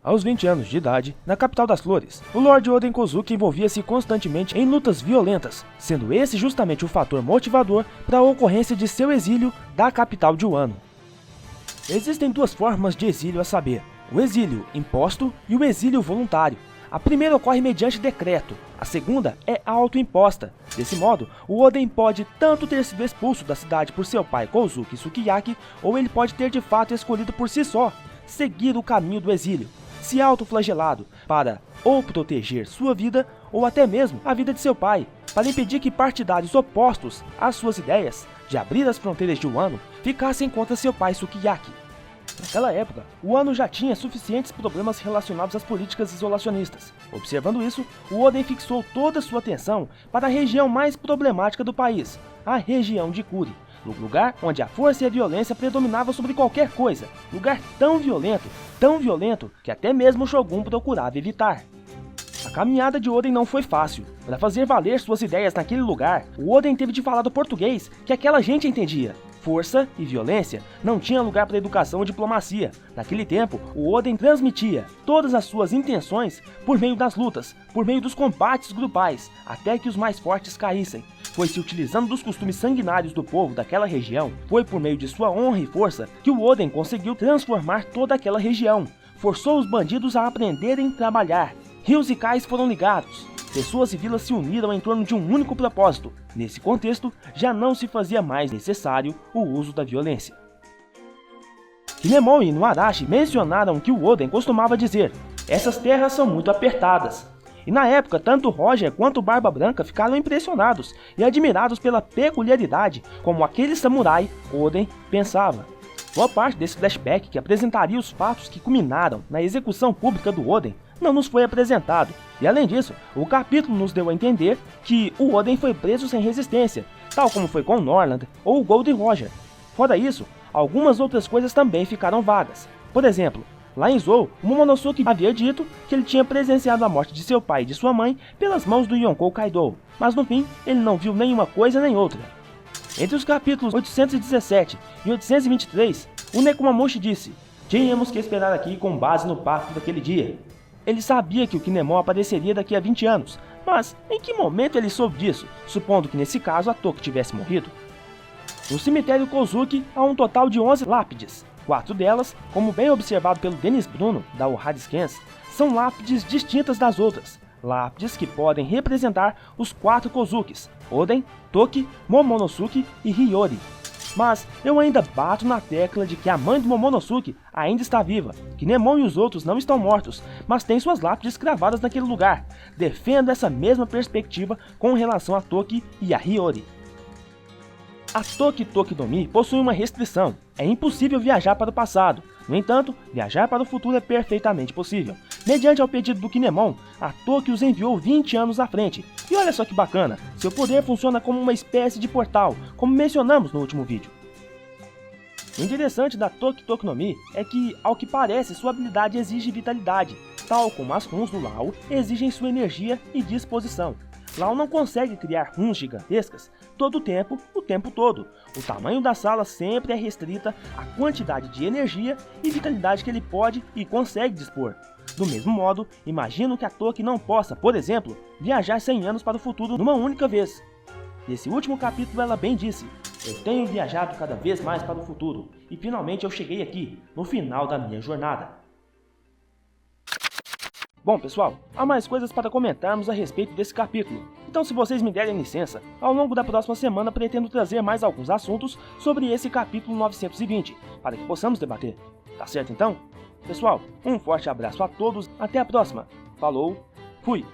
Aos 20 anos de idade, na capital das flores, o Lord Oden Kozuki envolvia-se constantemente em lutas violentas, sendo esse justamente o fator motivador para a ocorrência de seu exílio da capital de Wano. Existem duas formas de exílio a saber, o exílio imposto e o exílio voluntário. A primeira ocorre mediante decreto, a segunda é autoimposta. Desse modo, o Oden pode tanto ter sido expulso da cidade por seu pai Kozuki Sukiyaki, ou ele pode ter de fato escolhido por si só seguir o caminho do exílio, se autoflagelado para ou proteger sua vida ou até mesmo a vida de seu pai, para impedir que partidários opostos às suas ideias de abrir as fronteiras de Wano ficassem contra seu pai Sukiyaki. Naquela época, Wano já tinha suficientes problemas relacionados às políticas isolacionistas. Observando isso, o Oden fixou toda sua atenção para a região mais problemática do país, a região de Kuri, lugar onde a força e a violência predominavam sobre qualquer coisa, lugar tão violento, que até mesmo o Shogun procurava evitar. A caminhada de Oden não foi fácil. Para fazer valer suas ideias naquele lugar, o Oden teve de falar do português que aquela gente entendia. Força e violência não tinha lugar para educação ou diplomacia. Naquele tempo, o Oden transmitia todas as suas intenções por meio das lutas, por meio dos combates grupais, até que os mais fortes caíssem. Foi se utilizando dos costumes sanguinários do povo daquela região, foi por meio de sua honra e força que o Oden conseguiu transformar toda aquela região. Forçou os bandidos a aprenderem a trabalhar. Rios e cais foram ligados. Pessoas e vilas se uniram em torno de um único propósito. Nesse contexto, já não se fazia mais necessário o uso da violência. Kinemon e Inuarashi mencionaram que o Oden costumava dizer: essas terras são muito apertadas. E na época, tanto Roger quanto o Barba Branca ficaram impressionados e admirados pela peculiaridade como aquele samurai, Oden, pensava. Boa parte desse flashback que apresentaria os fatos que culminaram na execução pública do Oden não nos foi apresentado, e além disso, o capítulo nos deu a entender que o Oden foi preso sem resistência, tal como foi com o Norland ou o Gold Roger. Fora isso, algumas outras coisas também ficaram vagas. Por exemplo, lá em Zou, o Momonosuke havia dito que ele tinha presenciado a morte de seu pai e de sua mãe pelas mãos do Yonkou Kaido, mas no fim, ele não viu nenhuma coisa nem outra. Entre os capítulos 817 e 823, o Nekomamushi disse: tínhamos que esperar aqui com base no pacto daquele dia. Ele sabia que o Kinemon apareceria daqui a 20 anos, mas em que momento ele soube disso, supondo que nesse caso a Toki tivesse morrido? No cemitério Kozuki há um total de 11 lápides. 4 delas, como bem observado pelo Denis Bruno, da Ohara Scans, são lápides distintas das outras. Lápides que podem representar os 4 Kozukis, Oden, Toki, Momonosuke e Hiyori. Mas eu ainda bato na tecla de que a mãe do Momonosuke ainda está viva. Kinemon e os outros não estão mortos, mas têm suas lápides cravadas naquele lugar. Defendo essa mesma perspectiva com relação a Toki e a Hiyori. A Toki Toki no Mi possui uma restrição. É impossível viajar para o passado. No entanto, viajar para o futuro é perfeitamente possível. Mediante ao pedido do Kinemon, a Toki os enviou 20 anos à frente. E olha só que bacana, seu poder funciona como uma espécie de portal, como mencionamos no último vídeo. O interessante da Toki Toki no Mi é que, ao que parece, sua habilidade exige vitalidade, tal como as runs do Lao exigem sua energia e disposição. Lao não consegue criar runs gigantescas todo o tempo todo. O tamanho da sala sempre é restrita à quantidade de energia e vitalidade que ele pode e consegue dispor. Do mesmo modo, imagino que a Toki não possa, por exemplo, viajar 100 anos para o futuro numa única vez. Nesse último capítulo ela bem disse: eu tenho viajado cada vez mais para o futuro, e finalmente eu cheguei aqui, no final da minha jornada. Bom pessoal, há mais coisas para comentarmos a respeito desse capítulo, então se vocês me derem licença, ao longo da próxima semana pretendo trazer mais alguns assuntos sobre esse capítulo 920, para que possamos debater. Tá certo então? Pessoal, um forte abraço a todos, até a próxima. Falou, fui!